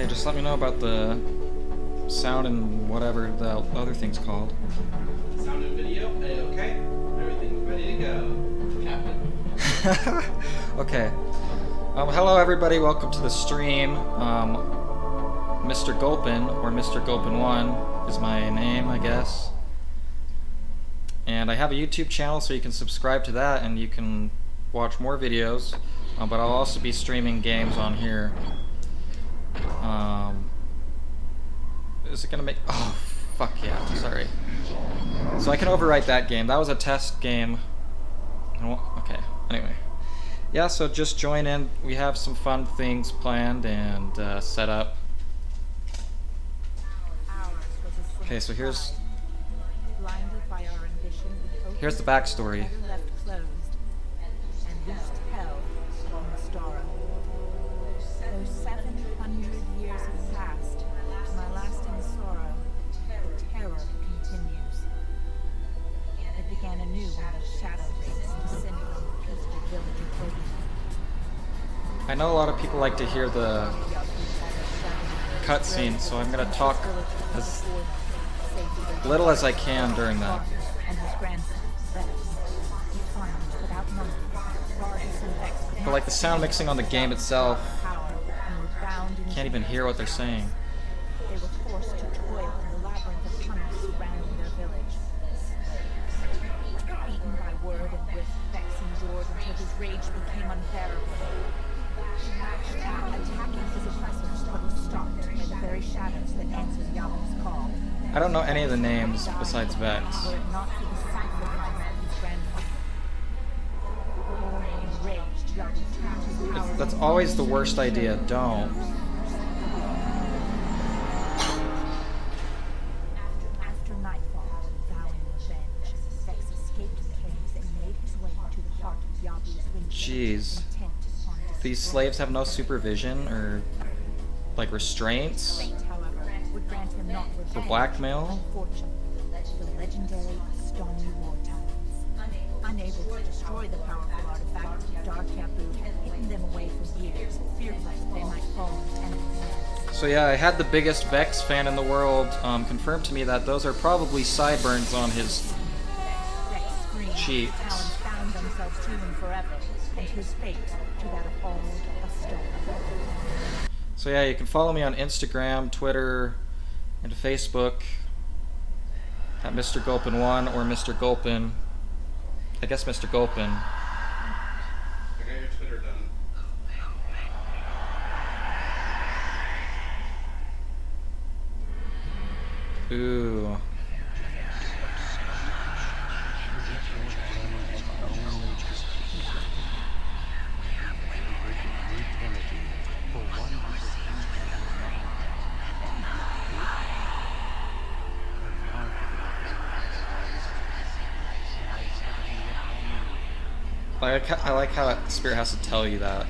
Okay, just let me know about the sound and whatever the other thing's called. Sound and video? Okay. Everything's ready to go. Captain. Okay. Hello everybody, welcome to the stream. Mr. Gulpin, or Mr. Gulpin 1 is my name, I guess. And I have a YouTube channel, so you can subscribe to that and you can watch more videos. But I'll also be streaming games on here. Is it gonna make... Oh, fuck yeah, sorry. So I can overwrite that game. That was a test game. Okay, anyway. Yeah, so just join in. We have some fun things planned and set up. Okay, so here's the backstory. Those 700 years have passed. To my lasting sorrow, the terror continues. It began anew when the shadow raised descended on the peaceful village of Obi. I know a lot of people like to hear the cutscene, so I'm gonna talk as little as I can during that. And his grandson, Vexx, armed without number, Vargas and Vexx But like the sound mixing on the game itself, power and were bound in can't even hear what they're saying. They were forced to toil in the labyrinth of tunnels surrounding their village. Beaten by word and whip, Vexx endured until his rage became unbearable. Attacking his oppressors, but was stopped by the very shadows that answered Yahweh's call. I don't know any of the names besides Vexx. Were it not for the sacrifice of his grandfather. Enraged, Yahweh tapped his power. That's always the worst idea. Don't. After nightfall, vowing revenge, Vexx escaped the caves and made his way to the heart of Yahweh's wind. Jeez. Intent upon These slaves have no supervision or like restraints fate, however, would grant him not revenge, for blackmail. but fortune. The legendary Stony War Times. Unable to destroy the powerful artifact, Dark Yabu had hidden them away for years, fearful that they might fall into enemy's hands. So yeah, I had the biggest Vexx fan in the world confirm to me that those are probably sideburns on his Vexx screamed, cheeks. talons bound themselves to him forever, and his fate to that of all a stone. So yeah, you can follow me on Instagram, Twitter, and Facebook at Mr. Gulpin 1 or Mr. Gulpin. I guess Mr. Gulpin. I got your Twitter done. Ooh. I like how Spirit has to tell you that.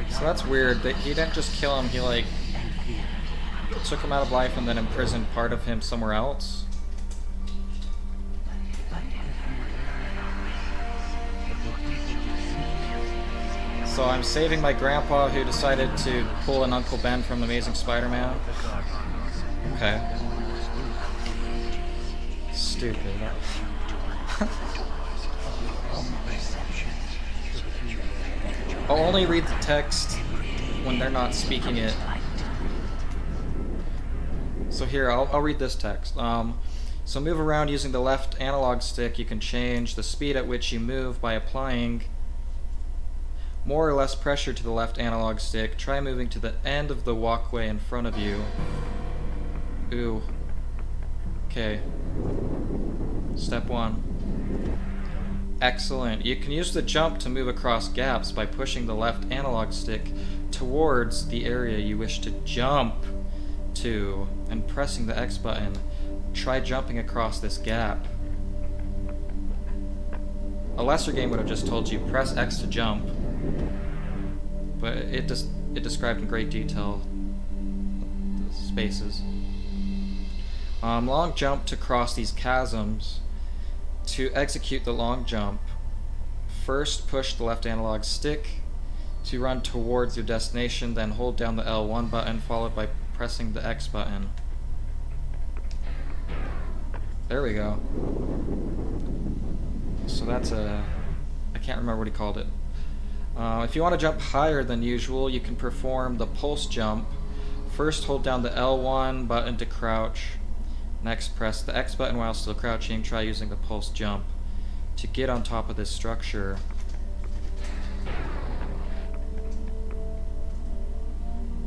So that's weird. That he didn't just kill him, he like took him out of life and then imprisoned part of him somewhere else. So I'm saving my grandpa who decided to pull an Uncle Ben from Amazing Spider-Man. Okay. Stupid. I'll only read the text when they're not speaking it. So here, I'll read this text. So move around using the left analog stick. You can change the speed at which you move by applying more or less pressure to the left analog stick. Try moving to the end of the walkway in front of you. Ooh. Okay. Step 1. Excellent. You can use the jump to move across gaps by pushing the left analog stick towards the area you wish to jump to and pressing the X button. Try jumping across this gap. A lesser game would have just told you press X to jump. but it described in great detail the spaces. Long jump to cross these chasms. To execute the long jump, first push the left analog stick to run towards your destination, then hold down the L1 button followed by pressing the X button. There we go. So that's I can't remember what he called it. If you want to jump higher than usual, you can perform the pulse jump. First hold down the L1 button to crouch. Next press the X button while still crouching. Try using the pulse jump to get on top of this structure.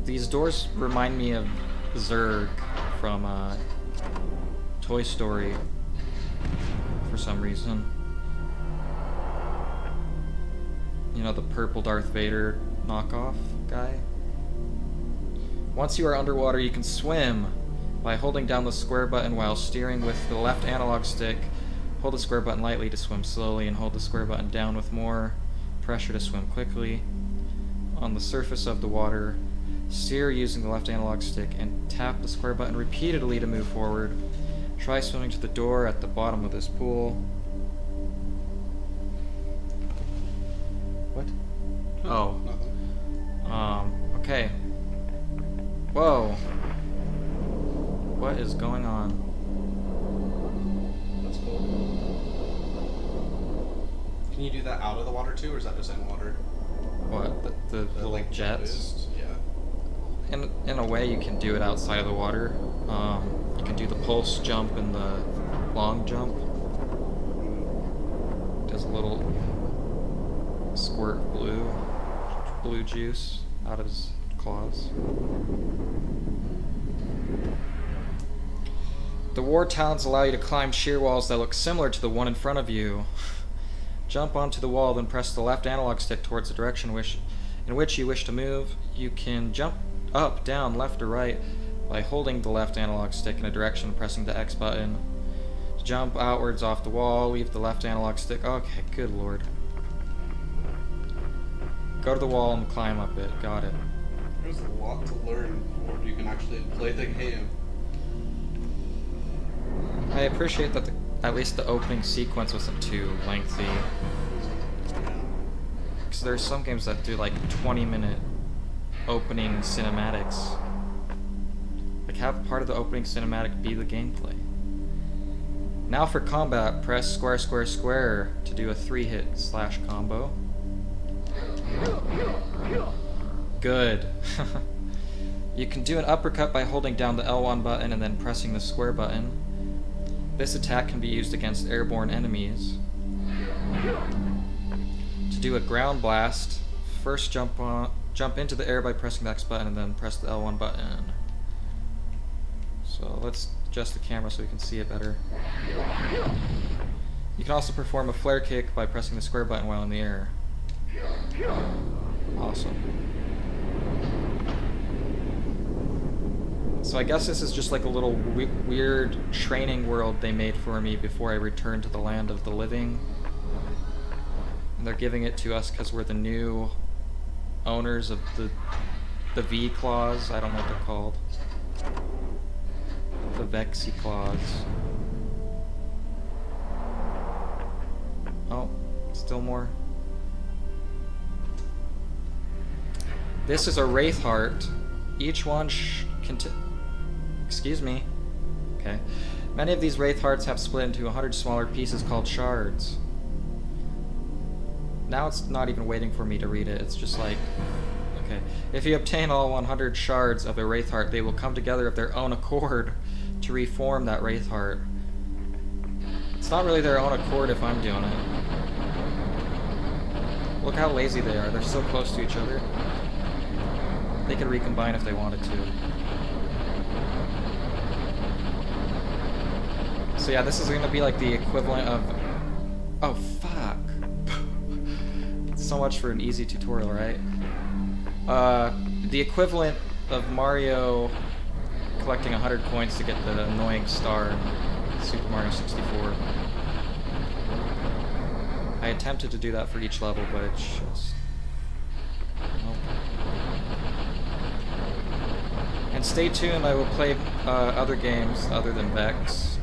These doors remind me of Zurg from Toy Story for some reason. You know, the purple Darth Vader knockoff guy. Once you are underwater, you can swim by holding down the square button while steering with the left analog stick. Hold the square button lightly to swim slowly and hold the square button down with more pressure to swim quickly. On the surface of the water, steer using the left analog stick and tap the square button repeatedly to move forward. Try swimming to the door at the bottom of this pool. What? Oh. Nothing. Okay. Whoa. What is going on? That's cool. Can you do that out of the water too, or is that just in water? What? The little like jets? boost? Yeah. In a way, you can do it outside of the water. You can do the pulse jump and the long jump. Does a little squirt blue juice out of his claws. The war talents allow you to climb sheer walls that look similar to the one in front of you. Jump onto the wall, then press the left analog stick towards the direction in which you wish to move. You can jump up, down, left, or right by holding the left analog stick in a direction and pressing the X button. To jump outwards off the wall, leave the left analog stick. Okay, good lord. Go to the wall and climb up it. Got it. There's a lot to learn before you can actually play the game. I appreciate that at least the opening sequence wasn't too lengthy. Because there's some games that do like 20-minute opening cinematics. Like have part of the opening cinematic be the gameplay. Now for combat, press square square square to do a 3-hit slash combo. Good. You can do an uppercut by holding down the L1 button and then pressing the square button. This attack can be used against airborne enemies. To do a ground blast, first jump into the air by pressing the X button and then press the L1 button. So let's adjust the camera so we can see it better. You can also perform a flare kick by pressing the square button while in the air. Awesome. So I guess this is just like a little weird training world they made for me before I return to the land of the living. And they're giving it to us because we're the new owners of the V claws. I don't know what they're called. The Vexy claws. Oh, still more. This is a Wraith Heart. Each one excuse me. Okay. Many of these Wraith Hearts have split into 100 smaller pieces called shards. Now it's not even waiting for me to read it. It's just like, okay. If you obtain all 100 shards of a Wraith Heart, they will come together of their own accord to reform that Wraith Heart. It's not really their own accord if I'm doing it. Look how lazy they are. They're so close to each other. They could recombine if they wanted to. So yeah, this is going to be like the equivalent of... Oh, fuck. So much for an easy tutorial, right? The equivalent of Mario collecting 100 coins to get the annoying star in Super Mario 64. I attempted to do that for each level, but it's just... Nope. And stay tuned, I will play other games other than Vexx.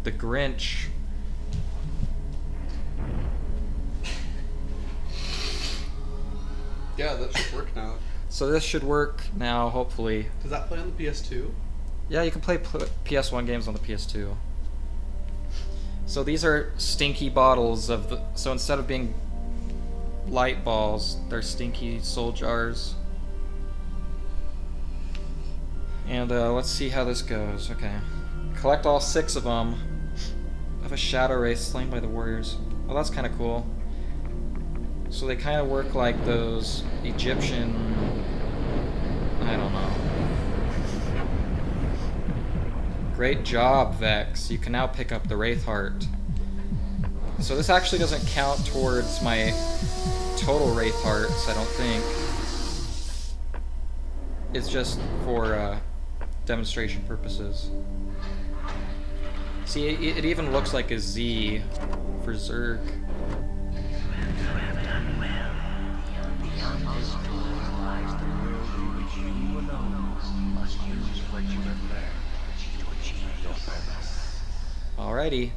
The Grinch. Yeah, that should work now. So this should work now, hopefully. Does that play on the PS2? Yeah, you can play PS1 games on the PS2. So these are stinky bottles of the... So instead of being light balls, they're stinky soul jars. And let's see how this goes. Okay. Collect all 6 of them. Of a shadow race slain by the warriors. Well, that's kind of cool. So they kind of work like those Egyptian... I don't know. Great job, Vexx. You can now pick up the Wraith Heart. So this actually doesn't count towards my total Wraith Hearts, I don't think. It's just for demonstration purposes. See, it even looks like a Z for Zerg. Alrighty.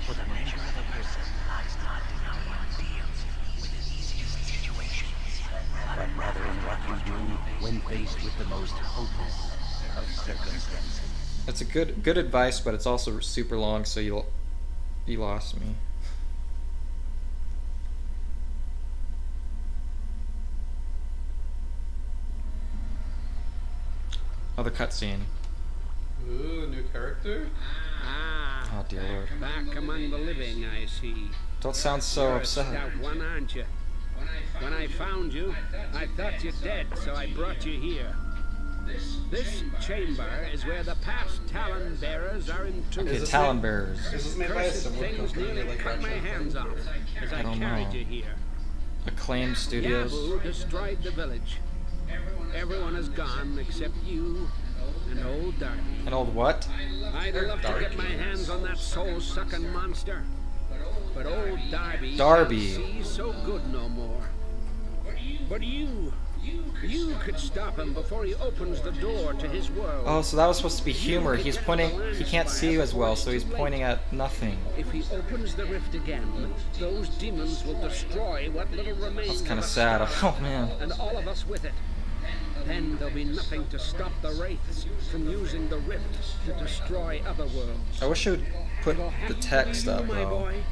For the nature of a person lies not in how one deals with the easiest situations, but rather in what you do when faced with the most hopeless of circumstances. It's a good advice, but it's also super long, so you lost me. Oh, the cutscene. Ooh, new character? Ah, Oh dear lord. back among the living, I see. Don't sound so You're a upset. stout one, aren't you? When I found you, I thought you dead, so I brought you here. This chamber is where the past Talon bearers are entombed. Okay, Talon Bearers. Is this made by a Cursed similar things company? nearly Like cut my Ratchet hands and off Clank? as I I don't carried know. you here. Acclaimed Studios. Yabu destroyed the village. Everyone is gone except you and old Darby. An old what? I'd love to get my hands on that soul-sucking monster, but old Darby Darby. can't see so good no more. But you could stop him before he opens the door to his world. Oh, so that was supposed to be humor. He's pointing. He can't see as well, so he's pointing at nothing. If he opens the rift again, those demons will destroy what little remains. That's kind of of a sad. star, Oh man. and all of us with it. Then there'll be nothing to stop the wraiths from using the rift to destroy other worlds. I wish it would put It'll have the to be text you, up my though. boy.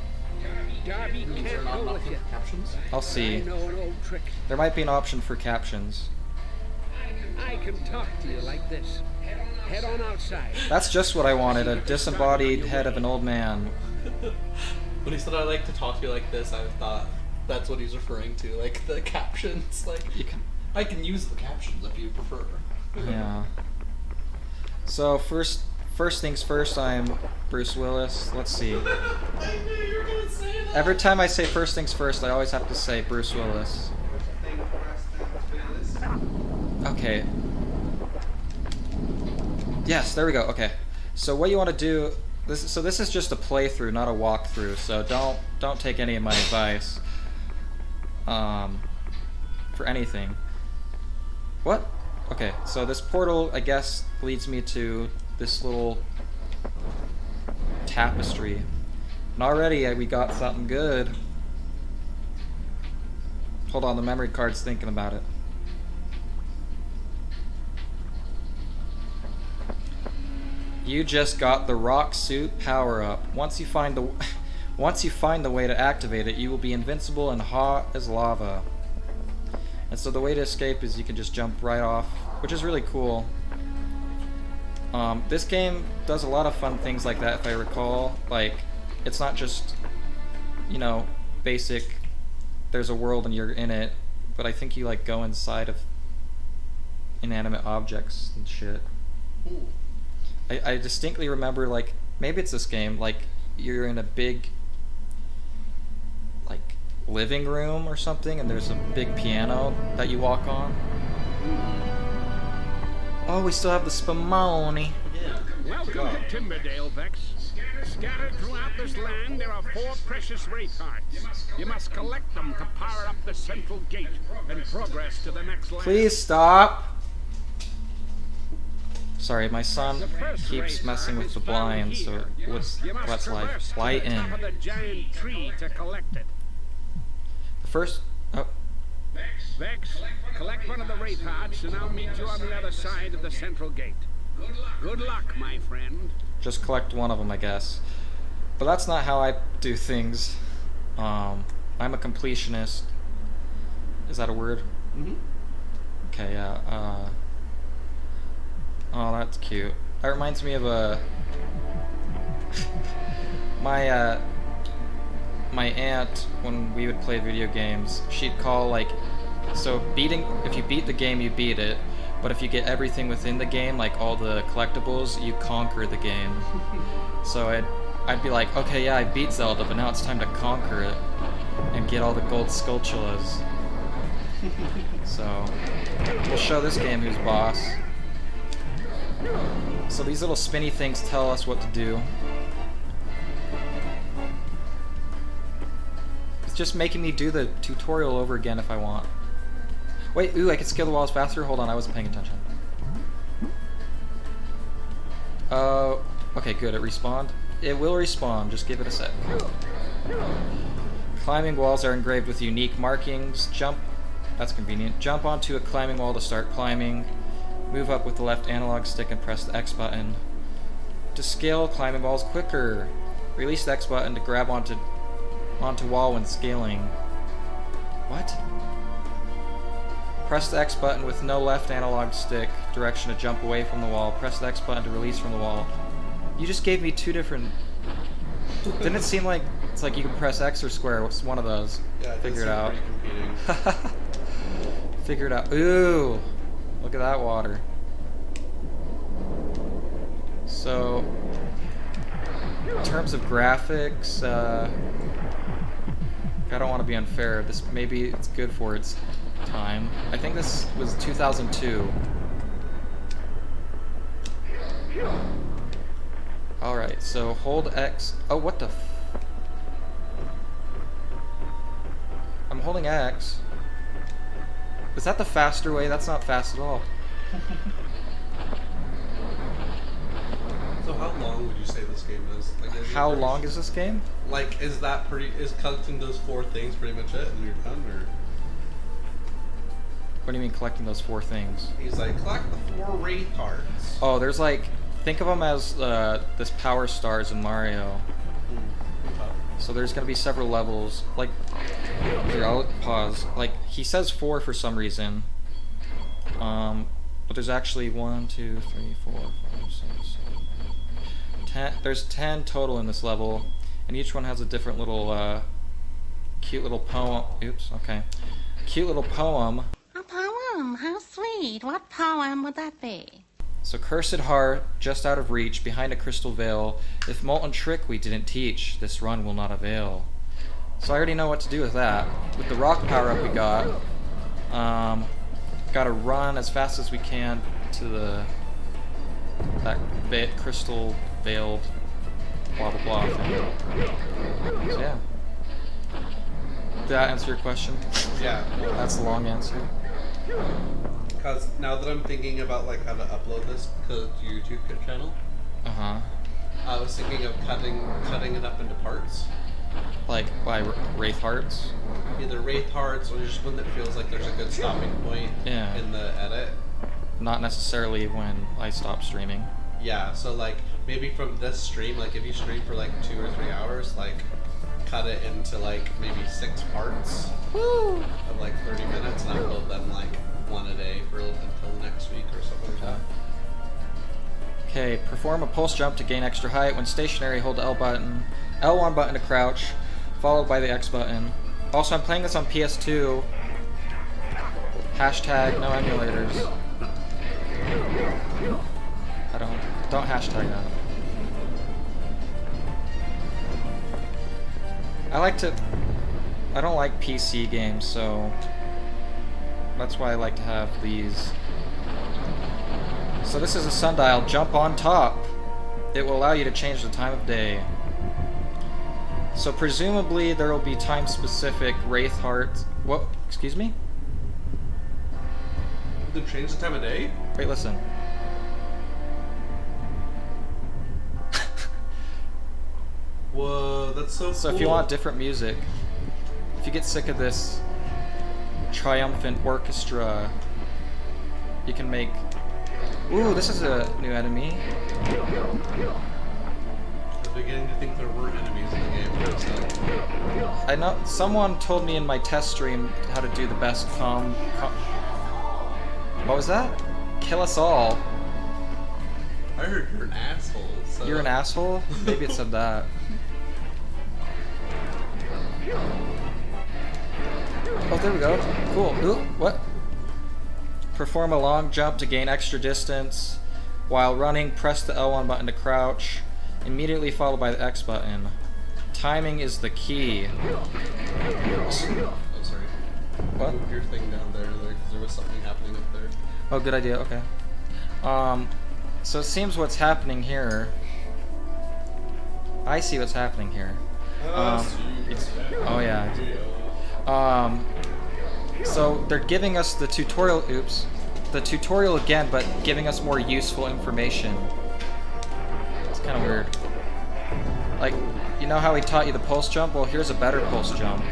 Darby can't go with you. Captions? I'll I see. know an old trick. There might be an option for captions. I can talk to you like this. Head on outside. That's just what I wanted. A disembodied head of an old man. When he said I like to talk to you like this, I thought that's what he's referring to, like the captions. Like You can. I can use the captions if you prefer. Yeah. So first things first. I'm Bruce Willis. Let's see. I knew you were gonna say that. Every time I say first things first, I always have to say Bruce Willis. Okay. Yes, there we go. Okay. So what you want to do? This is just a playthrough, not a walkthrough. So don't take any of my advice. For anything. What? Okay. So this portal, I guess, leads me to this little tapestry. And already we got something good. Hold on, the memory card's thinking about it. You just got the rock suit power up. Once you find the way to activate it, you will be invincible and hot as lava. And so the way to escape is you can just jump right off, which is really cool. This game does a lot of fun things like that, if I recall. Like, it's not just, you know, basic, there's a world and you're in it, but I think you, like, go inside of inanimate objects and shit. Ooh. I distinctly remember, like, maybe it's this game, like, you're in a big, like, living room or something, and there's a big piano that you walk on. Oh, we still have the Spumoni. Yeah. Welcome to Timberdale, Vexx. Scattered throughout this land, there are 4 precious wraith hearts. You must collect them to power up the central gate and progress to the next land. Please stop. Sorry, my son The first keeps wraith messing heart with is the found blinds, here. so what's You must like traverse to light the in. top of the giant tree to collect it. The first, oh, Vexx, collect one of the wraith hearts, and I'll meet you on the other side of the central gate. Good luck, my friend. just collect one of them, I guess. But that's not how I do things. I'm a completionist. Is that a word? Mm-hmm. Okay, yeah. Oh, that's cute. That reminds me of a my aunt, when we would play video games, she'd call, like, so if you beat the game, you beat it, but if you get everything within the game, like all the collectibles, you conquer the game. So I'd be like, okay, yeah, I beat Zelda, but now it's time to conquer it and get all the gold skulltulas. So we'll show this game who's boss. So these little spinny things tell us what to do. It's just making me do the tutorial over again if I want. Wait, ooh, I can scale the walls faster? Hold on, I wasn't paying attention. Okay, good, it respawned. It will respawn, just give it a sec. Climbing walls are engraved with unique markings. Jump, that's convenient. Jump onto a climbing wall to start climbing. Move up with the left analog stick and press the X button. To scale climbing walls quicker. Release the X button to grab onto wall when scaling. What? Press the X button with no left analog stick direction to jump away from the wall. Press the X button to release from the wall. You just gave me two different... Didn't it seem like it's like you can press X or square? What's one of those? Yeah, Figure it out. Pretty competing. Figure it out. Ooh! Look at that water. So, in terms of graphics, I don't want to be unfair. This maybe it's good for its time. I think this was 2002. Alright, so hold X. Oh, what the f... I'm holding X. Is that the faster way? That's not fast at all. So how long would you say this game is? Like, How long is this game? Like, is collecting those 4 things pretty much it, and you're done, or? What do you mean collecting those 4 things? He's like, collect the 4 wraith hearts. Oh, there's like, think of them as this power stars in Mario. So there's gonna be several levels. Like, here, I'll pause. Like, he says 4 for some reason. But there's actually 1, 2, 3, 4, 5, 6, 7, 8, 10. There's 10 total in this level, and each one has a different little, cute little poem. Oops, okay. Cute little poem. A poem? How sweet. What poem would that be? So cursed heart, just out of reach, behind a crystal veil. If molten trick we didn't teach, this run will not avail. So I already know what to do with that. With the rock power up we got, gotta run as fast as we can to that crystal veiled blah blah blah thing. So yeah. Did that answer your question? Yeah. That's the long answer. Because now that I'm thinking about like how to upload this to your YouTube channel, Uh-huh. I was thinking of cutting it up into parts. Like by Wraith Hearts? Either wraith hearts or just one that feels like there's a good stopping point Yeah. in the edit. Not necessarily when I stop streaming. Yeah, so like maybe from this stream, like if you stream for like 2 or 3 hours, like cut it into like maybe 6 parts of like 30 minutes and upload them like one a day for until next week or something like that. Okay, perform a pulse jump to gain extra height. When stationary, hold the L button, L1 button to crouch, followed by the X button. Also, I'm playing this on PS2. Hashtag no emulators. Don't hashtag that. I don't like PC games, so that's why I like to have these. So this is a sundial. Jump on top. It will allow you to change the time of day. So presumably there will be time-specific Wraith Heart. What? Excuse me? Did they change the time of day? Wait, listen. Whoa, that's so cool. So if you want different music, if you get sick of this triumphant orchestra, you can make... Ooh, this is a new enemy. I was beginning to think there were enemies in the game. So. I know someone told me in my test stream how to do the best What was that? Kill us all. I heard you're an asshole. So. You're an asshole? Maybe it said that. Oh, there we go. Cool. Ooh, what? Perform a long jump to gain extra distance. While running, press the L1 button to crouch. Immediately followed by the X button. Timing is the key. Oh, sorry. What? Move your thing down there, because there was something happening up there. Oh, good idea. Okay. So it seems what's happening here. I see what's happening here. Oh yeah. So they're giving us the tutorial. Oops. The tutorial again, but giving us more useful information. It's kind of weird. Like, you know how he taught you the pulse jump? Well, here's a better pulse jump.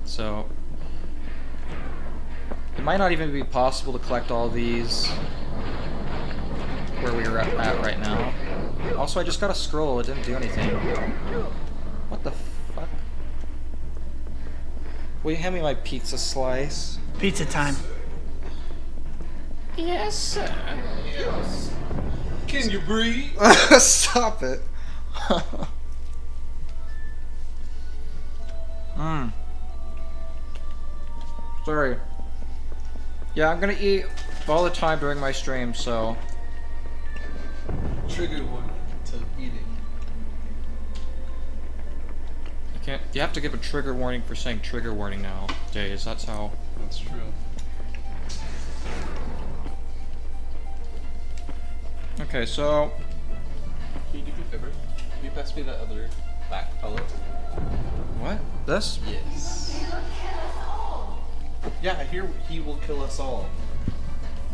So it might not even be possible to collect all these where we are at right now. Also, I just got a scroll. It didn't do anything. What the fuck? Will you hand me my pizza slice? Pizza time. Yes, sir. Yes. Can you breathe? Stop it. Sorry. Yeah, I'm gonna eat all the time during my stream, so... Trigger one to eating. You have to give a trigger warning for saying trigger warning nowadays. That's how... That's true. Okay, so... Can you do me a favor? Can you pass me that other back fellow? What? This? Yes. Yeah, I hear he will kill us all.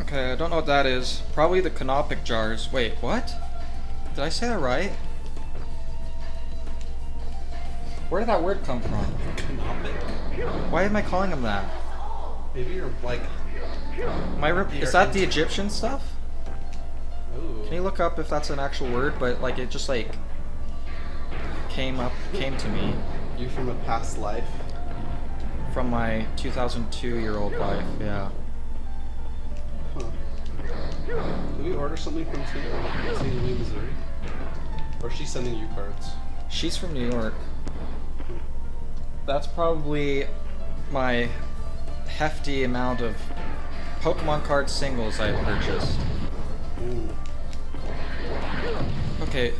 Okay, I don't know what that is. Probably the canopic jars. Wait, what? Did I say that right? Where did that word come from? Canopic? Why am I calling them that? Maybe you're like... Is that the Egyptian stuff? Ooh. Can you look up if that's an actual word? But like it just like came to me You from a past life? from my 2002-year-old life. Yeah. Huh. Did we order something from St. Louis, Missouri? Or is she sending you cards? She's from New York. That's probably my hefty amount of Pokemon card singles I purchased. Ooh. Okay.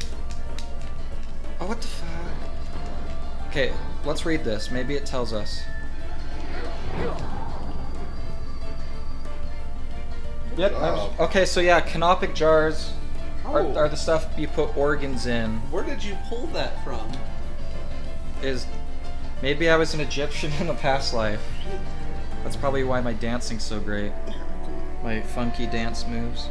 Oh, what the fuck? Okay, let's read this. Maybe it tells us. Yep. Oh. Okay, so yeah, canopic jars Oh. are the stuff you put organs in. Where did you pull that from? Maybe I was an Egyptian in a past life. That's probably why my dancing's so great. My funky dance moves.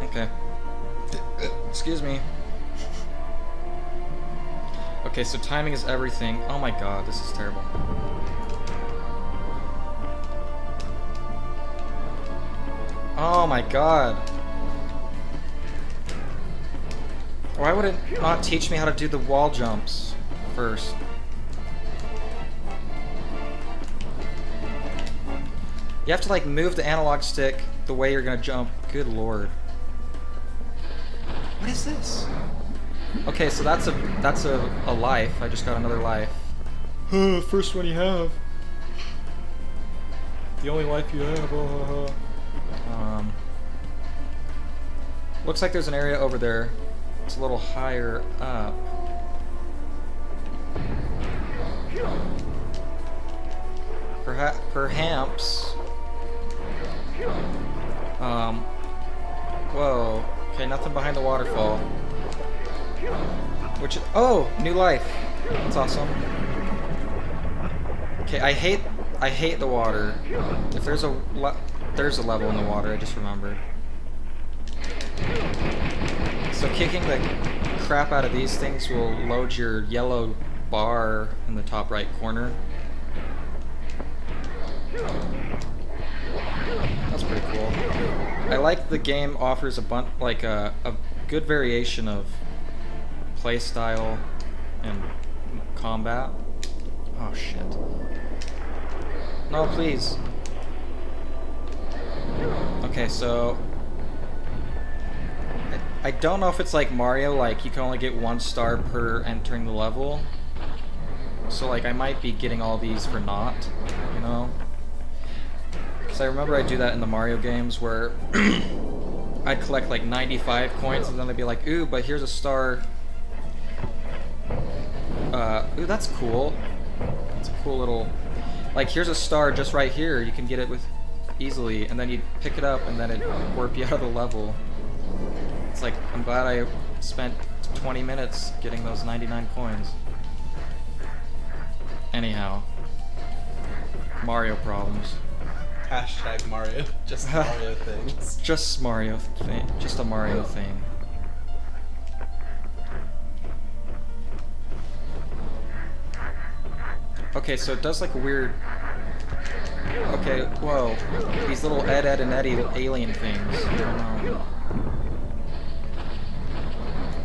Okay. Excuse me. Okay, so timing is everything. Oh my god, this is terrible. Oh my god. Why would it not teach me how to do the wall jumps first? You have to like move the analog stick the way you're gonna jump. Good lord. What is this? Okay, so that's a life. I just got another life. First one you have. The only life you have. Looks like there's an area over there. It's a little higher up. Perhaps. Whoa. Okay, nothing behind the waterfall. Which, oh, new life. That's awesome. Okay, I hate the water. If there's a level in the water, I just remembered. So kicking the crap out of these things will load your yellow bar in the top right corner. That's pretty cool. I like the game offers a good variation of playstyle and combat. Oh shit. No, please. Okay, so I don't know if it's like Mario, like you can only get 1 star per entering the level. So like I might be getting all these for naught, you know? Because I remember I do that in the Mario games where I'd collect like 95 coins and then they'd be like, ooh, but here's a star. Ooh, that's cool. It's a cool little, like here's a star just right here. You can get it with easily, and then you pick it up and then it'd warp you out of the level. It's like, I'm glad I spent 20 minutes getting those 99 coins. Anyhow. Mario problems. Hashtag Mario. Just Mario things. Just Mario thing. Just a Mario thing. Okay, so it does like a weird... Okay, whoa. These little Ed, and Eddie alien things. I don't know.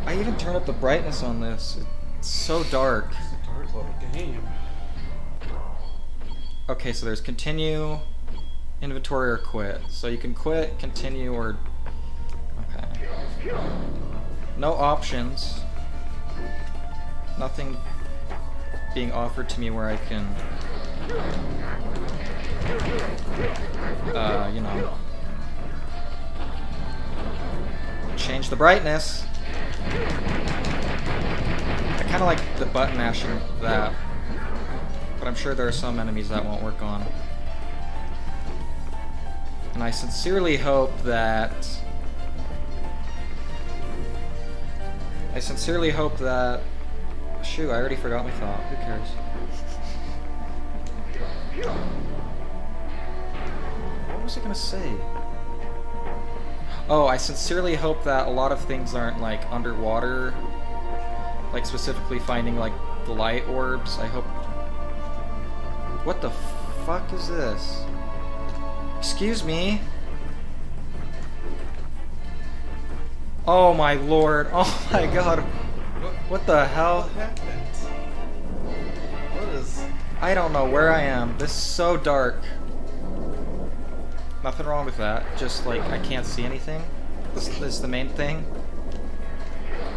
I even turned up the brightness on this. It's so dark. It's a dark little game. Okay, so there's continue, inventory, or quit. So you can quit, continue, or... Okay. No options. Nothing being offered to me where I can... you know... change the brightness. I kind of like the button mashing of that. But I'm sure there are some enemies that won't work on. And I sincerely hope that... Shoot, I already forgot my thought. Who cares? What was I gonna say? Oh, I sincerely hope that a lot of things aren't like underwater. Like specifically finding like the light orbs. I hope... What the fuck is this? Excuse me? Oh my lord. Oh my god. What the hell? What happened? What is... I don't know where I am. This is so dark. Nothing wrong with that. Just like I can't see anything. This is the main thing.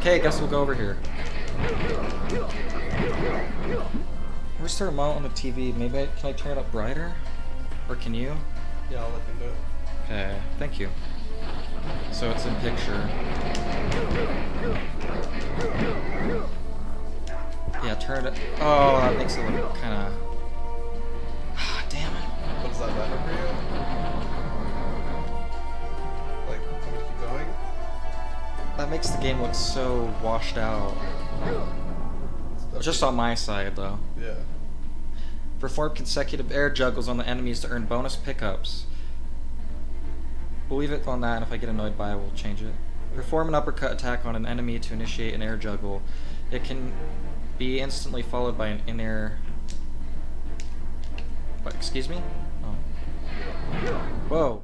Okay, I guess we'll go over here. Where's the remote on the TV? Maybe can I turn it up brighter? Or can you? Yeah, I'll look into it. Okay, thank you. So it's in picture. Yeah, turn it. Oh, that makes it look kind of. Ah, damn it. What is that better for you? Like, can we keep going? That makes the game look so washed out. Just on my side, though. Yeah. Perform consecutive air juggles on the enemies to earn bonus pickups. We'll leave it on that, and if I get annoyed by it, we'll change it. Perform an uppercut attack on an enemy to initiate an air juggle. It can be instantly followed by an in-air... What, excuse me? Oh. Whoa.